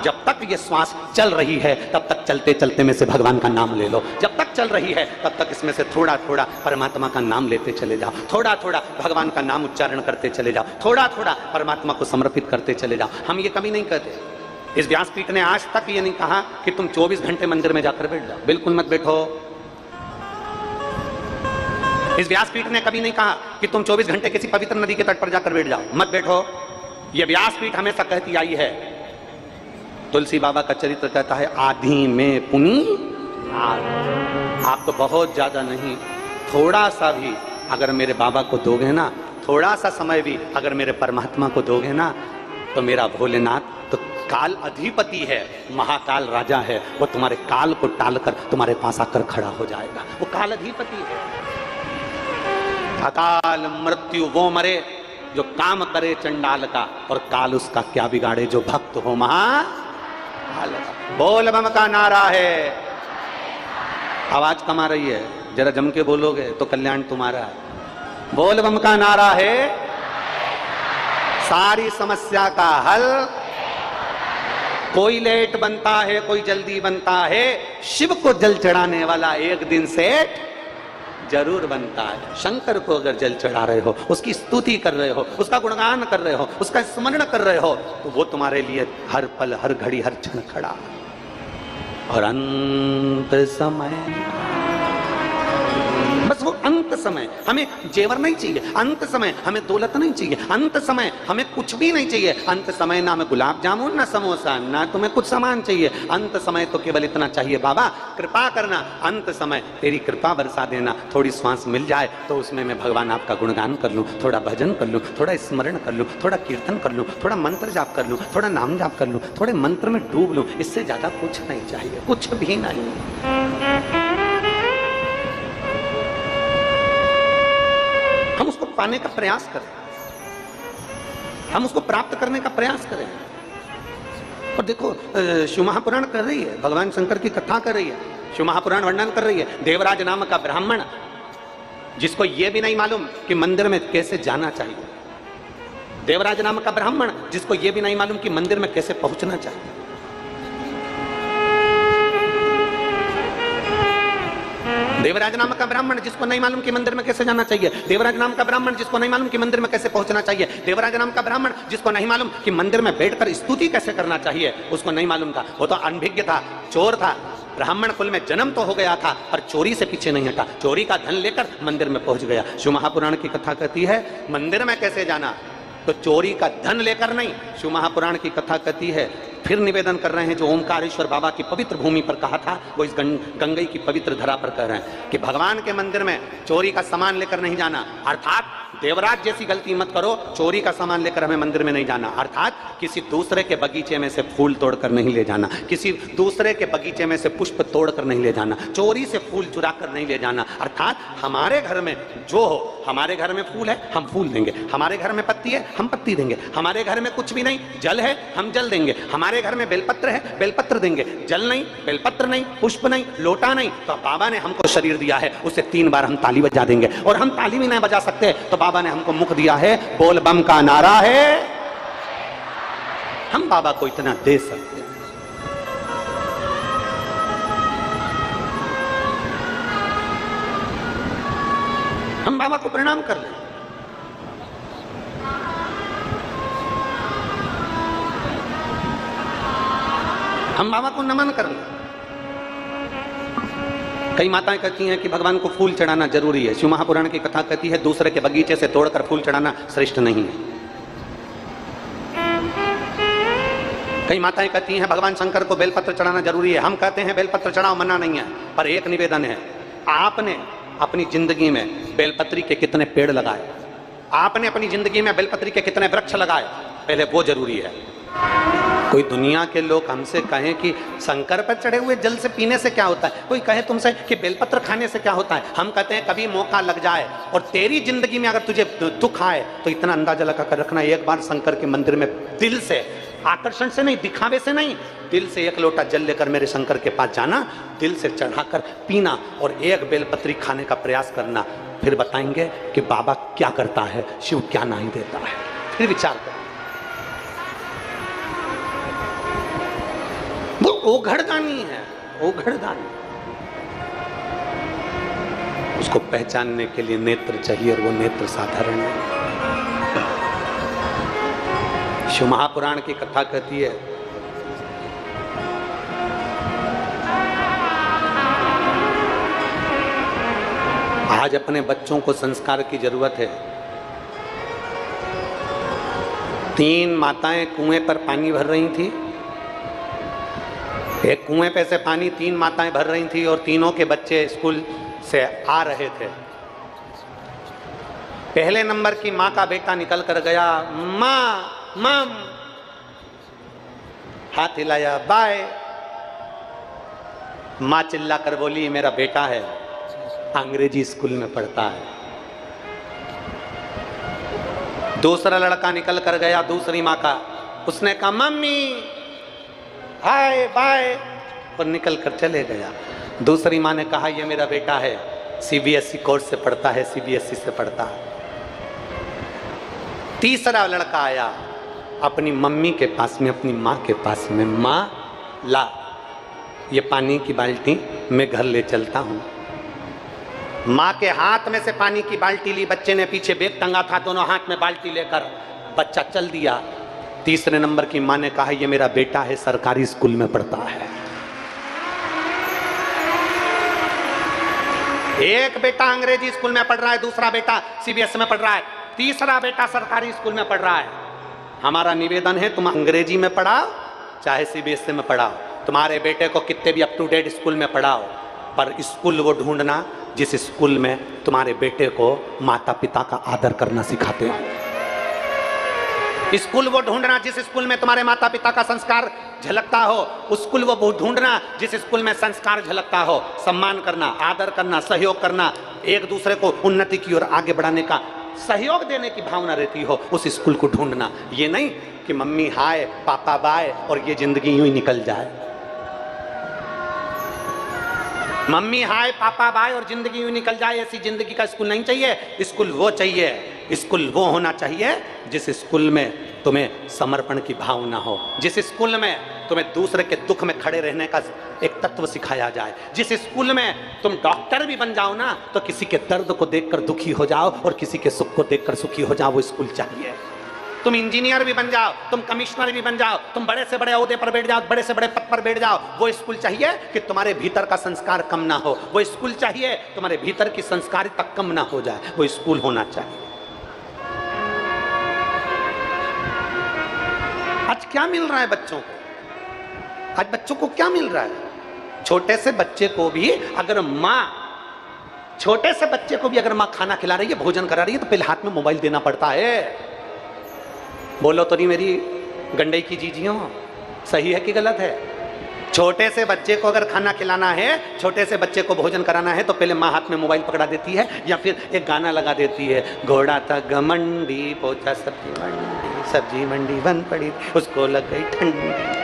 जब तक ये श्वास चल रही है तब तक चलते चलते में से भगवान का नाम ले लो, जब तक चल रही है तब तक इसमें से थोड़ा थोड़ा परमात्मा का नाम लेते चले जाओ, थोड़ा थोड़ा भगवान का नाम उच्चारण करते चले जाओ, थोड़ा थोड़ा परमात्मा को समर्पित करते चले जाओ। हम ये कभी नहीं कहते। इस व्यासपीठ ने आज तक ये नहीं कहा कि तुम 24 घंटे मंदिर में जाकर बैठ जाओ, बिल्कुल मत बैठो। इस व्यासपीठ ने कभी नहीं कहा कि तुम 24 घंटे किसी पवित्र नदी के तट पर जाकर बैठ जाओ, मत बैठो। यह व्यासपीठ हमेशा कहती आई है। तुलसी बाबा का चरित्र कहता है, आधी में पुनी आप तो बहुत ज्यादा नहीं, थोड़ा सा भी अगर मेरे बाबा को दोगे ना, थोड़ा सा समय भी अगर मेरे परमात्मा को दोगे ना, तो मेरा भोलेनाथ तो काल अधिपति है, महाकाल राजा है, वो तुम्हारे काल को टालकर तुम्हारे पास आकर खड़ा हो जाएगा। वो काल अधिपति है। अकाल मृत्यु वो मरे जो काम करे चंडाल का, और काल उसका क्या बिगाड़े जो भक्त हो महाकाल का। बोल बम का नारा है। आवाज कम आ रही है, जरा जम के बोलोगे तो कल्याण तुम्हारा है। बोल बम का नारा है, सारी समस्या का हल। कोई लेट बनता है, कोई जल्दी बनता है, शिव को जल चढ़ाने वाला एक दिन सेठ जरूर बनता है। शंकर को अगर जल चढ़ा रहे हो, उसकी स्तुति कर रहे हो, उसका गुणगान कर रहे हो, उसका स्मरण कर रहे हो, तो वो तुम्हारे लिए हर पल हर घड़ी हर क्षण खड़ा। और अंत समय, बस वो अंत समय, हमें जेवर नहीं चाहिए, अंत समय हमें दौलत नहीं चाहिए, अंत समय हमें कुछ भी नहीं चाहिए, अंत समय ना हमें गुलाब जामुन ना समोसा, ना तुम्हें कुछ सामान चाहिए। अंत समय तो केवल इतना चाहिए, बाबा कृपा करना, अंत समय तेरी कृपा बरसा देना। थोड़ी श्वास मिल जाए तो उसमें मैं भगवान आपका गुणगान कर लूँ, थोड़ा भजन कर लूँ, थोड़ा स्मरण कर लूँ, थोड़ा कीर्तन कर लूँ, थोड़ा मंत्र जाप कर लूँ, थोड़ा नाम जाप कर लूँ, थोड़े मंत्र में डूब लूँ। इससे ज्यादा कुछ नहीं चाहिए, कुछ भी नहीं। हम उसको पाने का प्रयास करें, हम उसको प्राप्त करने का प्रयास करें। और देखो, शिव महापुराण कर रही है, भगवान शंकर की कथा कर रही है, शिव महापुराण वर्णन कर रही है। देवराज नाम का ब्राह्मण, जिसको यह भी नहीं मालूम कि मंदिर में कैसे जाना चाहिए, देवराज नाम का ब्राह्मण जिसको यह भी नहीं मालूम कि मंदिर में कैसे पहुंचना चाहिए। देवराज नाम का ब्राह्मण जिसको नहीं मालूम कि मंदिर में कैसे जाना चाहिए, देवराज नाम का ब्राह्मण जिसको नहीं मालूम कि मंदिर में कैसे पहुंचना चाहिए, देवराज नाम का ब्राह्मण जिसको नहीं मालूम कि मंदिर में बैठकर स्तुति कैसे करना चाहिए, उसको नहीं मालूम था। वो तो अनभिज्ञ था, चोर था, ब्राह्मण कुल में जन्म तो हो गया था पर चोरी से पीछे नहीं हटा, चोरी का धन लेकर मंदिर में पहुंच गया। शिव महापुराण की कथा कहती है मंदिर में कैसे जाना, तो चोरी का धन लेकर नहीं। शिव महापुराण की कथा कहती है, फिर निवेदन कर रहे हैं, जो ओमकारेश्वर बाबा की पवित्र भूमि पर कहा था, वो इस गंगई की पवित्र धरा पर कह रहे हैं कि भगवान के मंदिर में चोरी का सामान लेकर नहीं जाना, अर्थात देवराज जैसी गलती मत करो, चोरी का सामान लेकर हमें मंदिर में नहीं जाना, अर्थात किसी दूसरे के बगीचे में से फूल तोड़कर नहीं ले जाना, किसी दूसरे के बगीचे में से पुष्प तोड़कर नहीं ले जाना, चोरी से फूल चुरा कर नहीं ले जाना, अर्थात हमारे घर में जो हो, हमारे घर में फूल है हम फूल देंगे, हमारे घर में पत्ती है हम पत्ती देंगे, हमारे घर में कुछ भी नहीं, जल है हम जल देंगे, हमारे घर में बेलपत्र है बेलपत्र देंगे, जल नहीं, बेलपत्र नहीं, पुष्प नहीं, लोटा नहीं, तो बाबा ने हमको शरीर दिया है, उसे 3 बार हम ताली बजा देंगे, और हम ताली भी नहीं बजा सकते तो बाबा ने हमको मुख दिया है, बोल बम का नारा है, हम बाबा को इतना दे सकते हैं। हम बाबा को प्रणाम कर लें, हम बाबा को नमन कर लें। कई माताएं कहती हैं कि भगवान को फूल चढ़ाना जरूरी है। शिव महापुराण की कथा कहती है दूसरे के बगीचे से तोड़कर फूल चढ़ाना श्रेष्ठ नहीं है। कई माताएं कहती हैं भगवान शंकर को बेलपत्र चढ़ाना जरूरी है। हम कहते हैं बेलपत्र चढ़ाओ, मना नहीं है, पर एक निवेदन है, आपने अपनी जिंदगी में बेलपत्री के कितने पेड़ लगाए, आपने अपनी जिंदगी में बेलपत्री के कितने वृक्ष लगाए, पहले वो जरूरी है। कोई दुनिया के लोग हमसे कहें कि शंकर पर चढ़े हुए जल से पीने से क्या होता है, कोई कहे तुमसे कि बेलपत्र खाने से क्या होता है, हम कहते हैं कभी मौका लग जाए और तेरी जिंदगी में अगर तुझे दुख आए तो इतना अंदाजा लगा कर रखना, एक बार शंकर के मंदिर में दिल से, आकर्षण से नहीं, दिखावे से नहीं, दिल से 1 लोटा जल लेकर मेरे शंकर के पास जाना, दिल से चढ़ाकर पीना और 1 बेलपत्री खाने का प्रयास करना, फिर बताएंगे कि बाबा क्या करता है, शिव क्या नहीं देता है, फिर विचार करें। ओघड़दानी है, ओघड़दानी। उसको पहचानने के लिए नेत्र चाहिए, और वो नेत्र साधारण नहीं। शिव महापुराण की कथा कहती है, आज अपने बच्चों को संस्कार की जरूरत है। 3 माताएं कुएं पर पानी भर रही थी। एक कुएं पे से पानी 3 माताएं भर रही थी, और तीनों के बच्चे स्कूल से आ रहे थे। पहले नंबर की माँ का बेटा निकल कर गया, माँ मम, हाथ हिलाया, बाय। माँ चिल्ला कर बोली, मेरा बेटा है, अंग्रेजी स्कूल में पढ़ता है। दूसरा लड़का निकल कर गया, दूसरी माँ का, उसने कहा मम्मी हाय बाय, और निकल कर चले गया। दूसरी माँ ने कहा, ये मेरा बेटा है, सीबीएसई कोर्स से पढ़ता है, सीबीएसई से पढ़ता है। तीसरा लड़का आया अपनी मम्मी के पास में, अपनी माँ के पास में, माँ ला ये पानी की बाल्टी, मैं घर ले चलता हूँ। माँ के हाथ में से पानी की बाल्टी ली, बच्चे ने पीछे बैग टंगा था, दोनों हाथ में बाल्टी लेकर बच्चा चल दिया। तीसरे नंबर की माँ ने कहा, ये मेरा बेटा है, सरकारी स्कूल में पढ़ता है। एक बेटा अंग्रेजी स्कूल में पढ़ रहा है, दूसरा बेटा सीबीएसई में पढ़ रहा है, तीसरा बेटा सरकारी स्कूल में पढ़ रहा है। हमारा निवेदन है, तुम अंग्रेजी में पढ़ाओ चाहे सीबीएसई में पढ़ाओ, तुम्हारे बेटे को कितने भी अप टू डेट स्कूल में पढ़ाओ, पर स्कूल वो ढूंढना जिस स्कूल में तुम्हारे बेटे को माता पिता का आदर करना सिखाते हो। स्कूल वो ढूंढना जिस स्कूल में तुम्हारे माता पिता का संस्कार झलकता हो। स्कूल वो ढूंढना जिस स्कूल में संस्कार झलकता हो, सम्मान करना, आदर करना, सहयोग करना, एक दूसरे को उन्नति की ओर आगे बढ़ाने का सहयोग देने की भावना रहती हो, उस स्कूल को ढूंढना। ये नहीं कि मम्मी हाय पापा बाय और ये जिंदगी यूं ही निकल जाए। मम्मी हाय पापा बाय और जिंदगी यूं निकल जाए, ऐसी जिंदगी का स्कूल नहीं चाहिए। स्कूल वो चाहिए, स्कूल वो होना चाहिए जिस स्कूल में तुम्हें समर्पण की भावना हो, जिस स्कूल में तुम्हें दूसरे के दुख में खड़े रहने का एक तत्व सिखाया जाए, जिस स्कूल में तुम डॉक्टर भी बन जाओ ना तो किसी के दर्द को देखकर दुखी हो जाओ और किसी के सुख को देखकर सुखी हो जाओ, वो स्कूल चाहिए। तुम इंजीनियर भी बन जाओ, तुम कमिश्नर भी बन जाओ, तुम बड़े से बड़े ओहदे पर बैठ जाओ, बड़े से बड़े पद पर बैठ जाओ, वो स्कूल चाहिए कि तुम्हारे भीतर का संस्कार कम ना हो, वो स्कूल चाहिए तुम्हारे भीतर की संस्कारिता कम ना हो जाए, वो स्कूल होना चाहिए। आज क्या मिल रहा है बच्चों को? आज बच्चों को क्या मिल रहा है? छोटे से बच्चे को भी अगर माँ खाना खिला रही है, भोजन करा रही है, तो पहले हाथ में मोबाइल देना पड़ता है। बोलो तो नहीं मेरी गंडई की जीजियों, सही है कि गलत है? छोटे से बच्चे को अगर खाना खिलाना है, छोटे से बच्चे को भोजन कराना है, तो पहले माँ हाथ में मोबाइल पकड़ा देती है या फिर एक गाना लगा देती है, घोड़ा था घमंडी पहुंचा सब्जी मंडी बंद पड़ी उसको लग गई ठंडी।